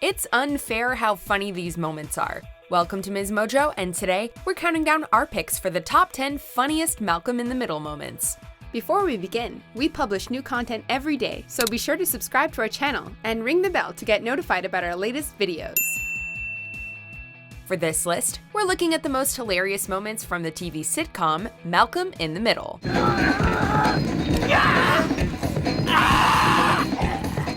It's unfair how funny these moments are. Welcome to MsMojo, and today we're counting down our picks for the top 10 funniest Malcolm in the Middle moments. Before we begin, we publish new content every day, so be sure to subscribe to our channel and ring the bell to get notified about our latest videos. For this list, we're looking at the most hilarious moments from the TV sitcom Malcolm in the Middle.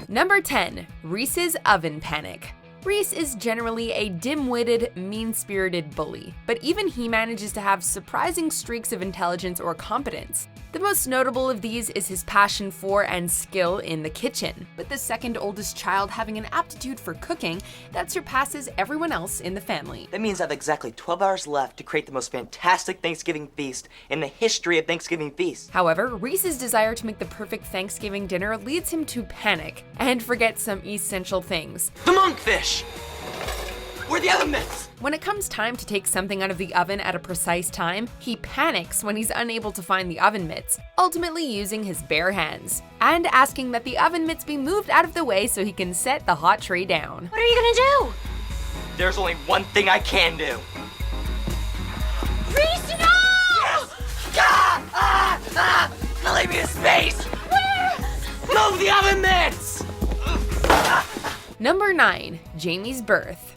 Number 10. Reese's oven panic. Reese is generally a dim-witted, mean-spirited bully, but even he manages to have surprising streaks of intelligence or competence. The most notable of these is his passion for and skill in the kitchen, with the second oldest child having an aptitude for cooking that surpasses everyone else in the family. That means I have exactly 12 hours left to create the most fantastic Thanksgiving feast in the history of Thanksgiving feasts. However, Reese's desire to make the perfect Thanksgiving dinner leads him to panic and forget some essential things. The monkfish! Where are the oven mitts? When it comes time to take something out of the oven at a precise time, he panics when he's unable to find the oven mitts, ultimately using his bare hands, and asking that the oven mitts be moved out of the way so he can set the hot tray down. What are you gonna do? There's only one thing I can do. Reese, no! Yes! Now leave me in space! Where? Move the oven mitts! Number 9. Jamie's birth.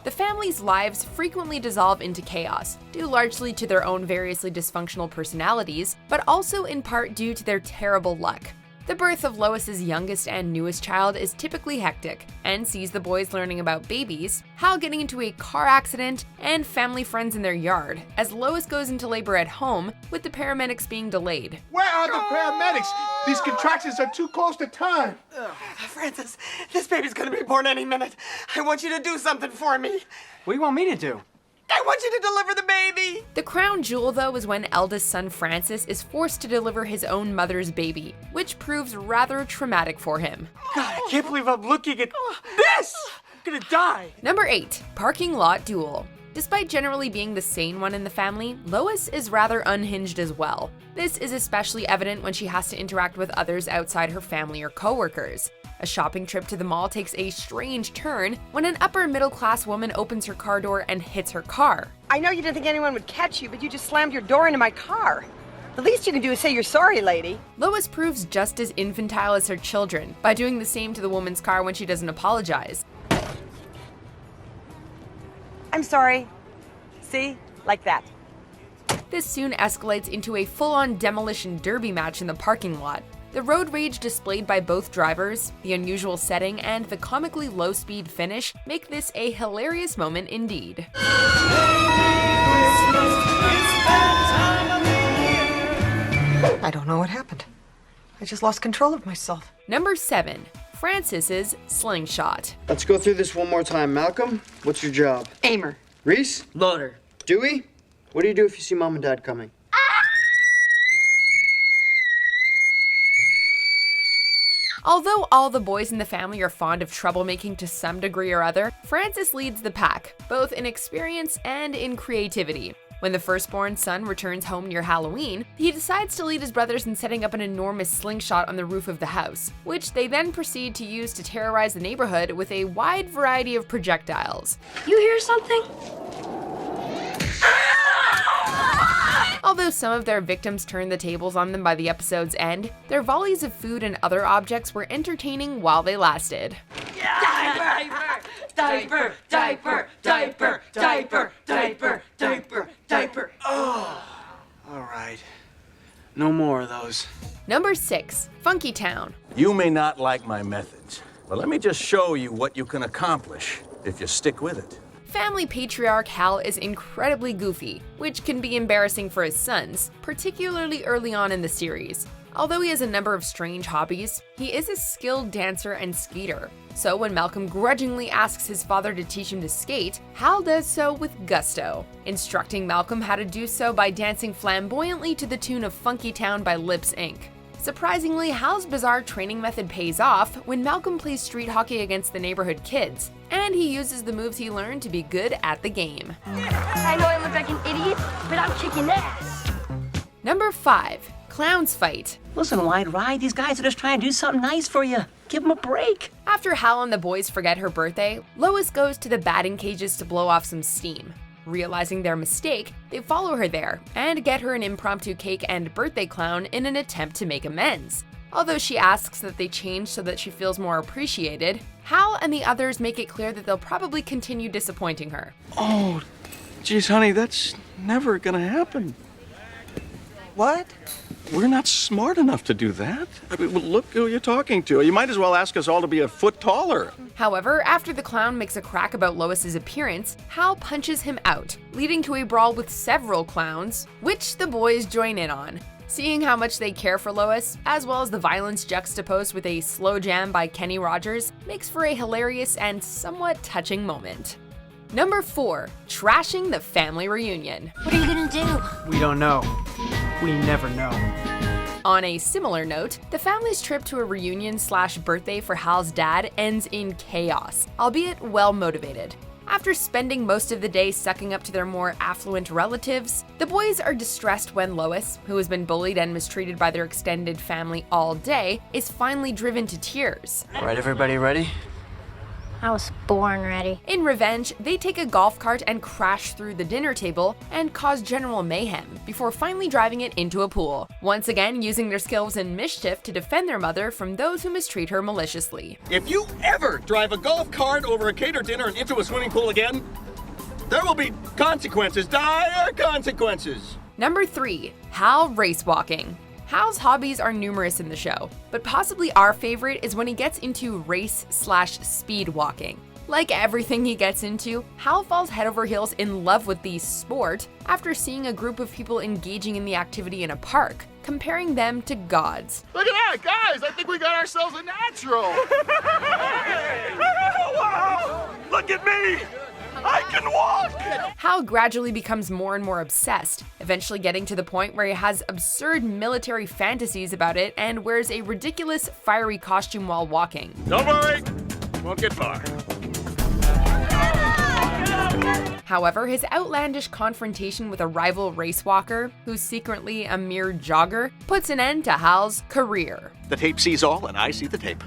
The family's lives frequently dissolve into chaos, due largely to their own variously dysfunctional personalities, but also in part due to their terrible luck. The birth of Lois's youngest and newest child is typically hectic, and sees the boys learning about babies, Hal getting into a car accident, and family friends in their yard, as Lois goes into labor at home, with the paramedics being delayed. Where are the paramedics? These contractions are too close to time. Francis, this baby's gonna be born any minute. I want you to do something for me. What do you want me to do? I want you to deliver the baby! The crown jewel, though, is when eldest son Francis is forced to deliver his own mother's baby, which proves rather traumatic for him. God, I can't believe I'm looking at this! I'm gonna die! Number 8. Parking Lot Duel. Despite generally being the sane one in the family, Lois is rather unhinged as well. This is especially evident when she has to interact with others outside her family or coworkers. A shopping trip to the mall takes a strange turn when an upper middle-class woman opens her car door and hits her car. I know you didn't think anyone would catch you, but you just slammed your door into my car. The least you can do is say you're sorry, lady. Lois proves just as infantile as her children by doing the same to the woman's car when she doesn't apologize. I'm sorry. See? Like that. This soon escalates into a full-on demolition derby match in the parking lot. The road rage displayed by both drivers, the unusual setting, and the comically low-speed finish make this a hilarious moment indeed. I don't know what happened. I just lost control of myself. Number 7. Francis's Slingshot. Let's go through this one more time. Malcolm, what's your job? Aimer. Reese? Loader. Dewey? What do you do if you see Mom and Dad coming? Although all the boys in the family are fond of troublemaking to some degree or other, Francis leads the pack, both in experience and in creativity. When the firstborn son returns home near Halloween, he decides to lead his brothers in setting up an enormous slingshot on the roof of the house, which they then proceed to use to terrorize the neighborhood with a wide variety of projectiles. You hear something? Although some of their victims turned the tables on them by the episode's end, their volleys of food and other objects were entertaining while they lasted. Diaper! Diaper! Diaper! Diaper! Diaper! Diaper! Diaper! Diaper! Oh, all right. No more of those. Number 6. Funkytown. You may not like my methods, but let me just show you what you can accomplish if you stick with it. Family patriarch Hal is incredibly goofy, which can be embarrassing for his sons, particularly early on in the series. Although he has a number of strange hobbies, he is a skilled dancer and skater. So when Malcolm grudgingly asks his father to teach him to skate, Hal does so with gusto, instructing Malcolm how to do so by dancing flamboyantly to the tune of Funkytown by Lips Inc. Surprisingly, Hal's bizarre training method pays off when Malcolm plays street hockey against the neighborhood kids, and he uses the moves he learned to be good at the game. I know I look like an idiot, but I'm kicking ass. Number 5. clowns fight. Listen, Wide Ride, these guys are just trying to do something nice for you. Give them a break. After Hal and the boys forget her birthday, Lois goes to the batting cages to blow off some steam. Realizing their mistake, they follow her there and get her an impromptu cake and birthday clown in an attempt to make amends. Although she asks that they change so that she feels more appreciated, Hal and the others make it clear that they'll probably continue disappointing her. Oh, geez, honey, that's never gonna happen. What? We're not smart enough to do that. I mean, well, look who you're talking to. You might as well ask us all to be a foot taller. However, after the clown makes a crack about Lois's appearance, Hal punches him out, leading to a brawl with several clowns, which the boys join in on. Seeing how much they care for Lois, as well as the violence juxtaposed with a slow jam by Kenny Rogers, makes for a hilarious and somewhat touching moment. Number 4, trashing the family reunion. What are you gonna do? We don't know. We never know. On a similar note, the family's trip to a reunion/birthday for Hal's dad ends in chaos, albeit well motivated. After spending most of the day sucking up to their more affluent relatives, the boys are distressed when Lois, who has been bullied and mistreated by their extended family all day, is finally driven to tears. All right, everybody ready? I was born ready. In revenge, they take a golf cart and crash through the dinner table and cause general mayhem before finally driving it into a pool, once again using their skills in mischief to defend their mother from those who mistreat her maliciously. If you ever drive a golf cart over a catered dinner and into a swimming pool again, there will be consequences, dire consequences. Number 3, Hal Race-Walking. Hal's hobbies are numerous in the show, but possibly our favorite is when he gets into race/speed walking. Like everything he gets into, Hal falls head over heels in love with the sport after seeing a group of people engaging in the activity in a park, comparing them to gods. Look at that, guys! I think we got ourselves a natural! Wow! Look at me! I can walk! Hal gradually becomes more and more obsessed, eventually getting to the point where he has absurd military fantasies about it and wears a ridiculous, fiery costume while walking. Don't worry, won't get far. However, his outlandish confrontation with a rival race walker, who's secretly a mere jogger, puts an end to Hal's career. The tape sees all, and I see the tape.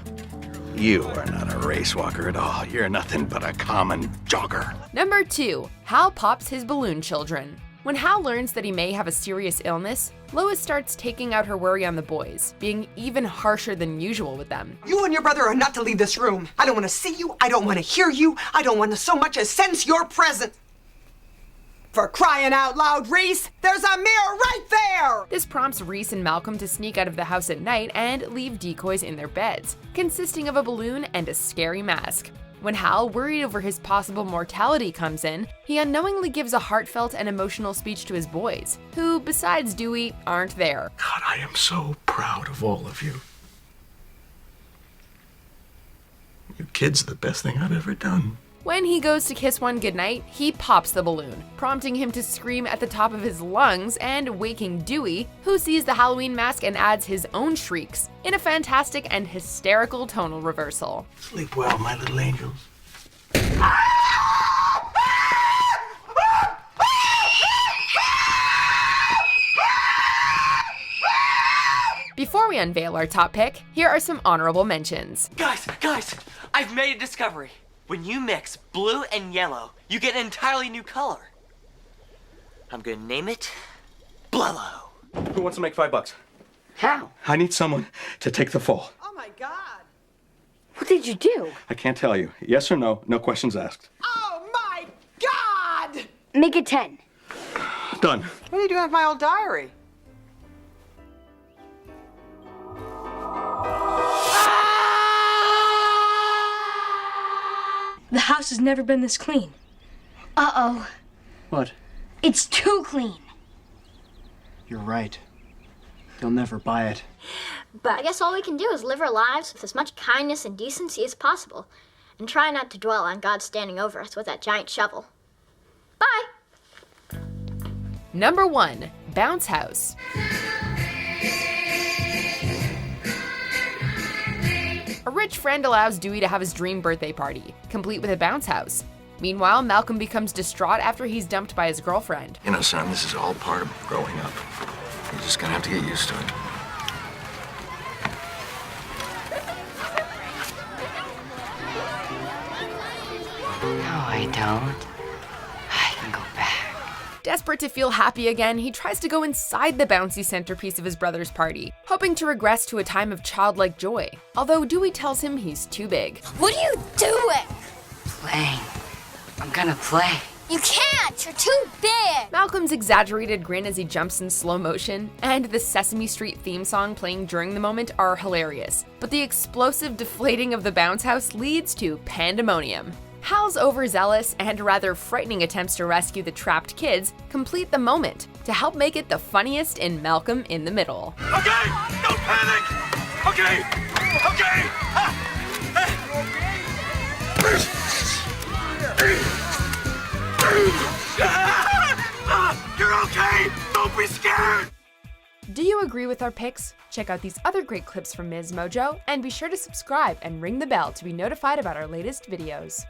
You are not a race walker at all. You're nothing but a common jogger. Number 2, Hal pops his balloon children. When Hal learns that he may have a serious illness, Lois starts taking out her worry on the boys, being even harsher than usual with them. You and your brother are not to leave this room. I don't want to see you. I don't want to hear you. I don't want to so much as sense your presence. For crying out loud, Reese, there's a mirror right there! This prompts Reese and Malcolm to sneak out of the house at night and leave decoys in their beds, consisting of a balloon and a scary mask. When Hal, worried over his possible mortality, comes in, he unknowingly gives a heartfelt and emotional speech to his boys, who, besides Dewey, aren't there. God, I am so proud of all of you. You kids are the best thing I've ever done. When he goes to kiss one goodnight, he pops the balloon, prompting him to scream at the top of his lungs and waking Dewey, who sees the Halloween mask and adds his own shrieks, in a fantastic and hysterical tonal reversal. Sleep well, my little angels. Before we unveil our top pick, here are some honorable mentions. Guys, I've made a discovery. When you mix blue and yellow, you get an entirely new color. I'm gonna name it Blello. Who wants to make $5? How? I need someone to take the fall. Oh my God. What did you do? I can't tell you. Yes or no, no questions asked. Oh my God! Make it 10. Done. What are you doing with my old diary? The house has never been this clean. Uh-oh. What? It's too clean. You're right. They'll never buy it. But I guess all we can do is live our lives with as much kindness and decency as possible, and try not to dwell on God standing over us with that giant shovel. Bye! Number 1, Bounce House. A rich friend allows Dewey to have his dream birthday party, complete with a bounce house. Meanwhile, Malcolm becomes distraught after he's dumped by his girlfriend. You know, son, this is all part of growing up. You're just gonna have to get used to it. I don't, I can go back. Desperate to feel happy again, he tries to go inside the bouncy centerpiece of his brother's party, hoping to regress to a time of childlike joy, although Dewey tells him he's too big. What are you doing? Playing. I'm gonna play. You can't! You're too big! Malcolm's exaggerated grin as he jumps in slow motion, and the Sesame Street theme song playing during the moment are hilarious, but the explosive deflating of the bounce house leads to pandemonium. Hal's overzealous and rather frightening attempts to rescue the trapped kids complete the moment to help make it the funniest in Malcolm in the Middle. Okay, don't panic. Okay, okay. You're okay. Don't be scared. Do you agree with our picks? Check out these other great clips from MsMojo, and be sure to subscribe and ring the bell to be notified about our latest videos.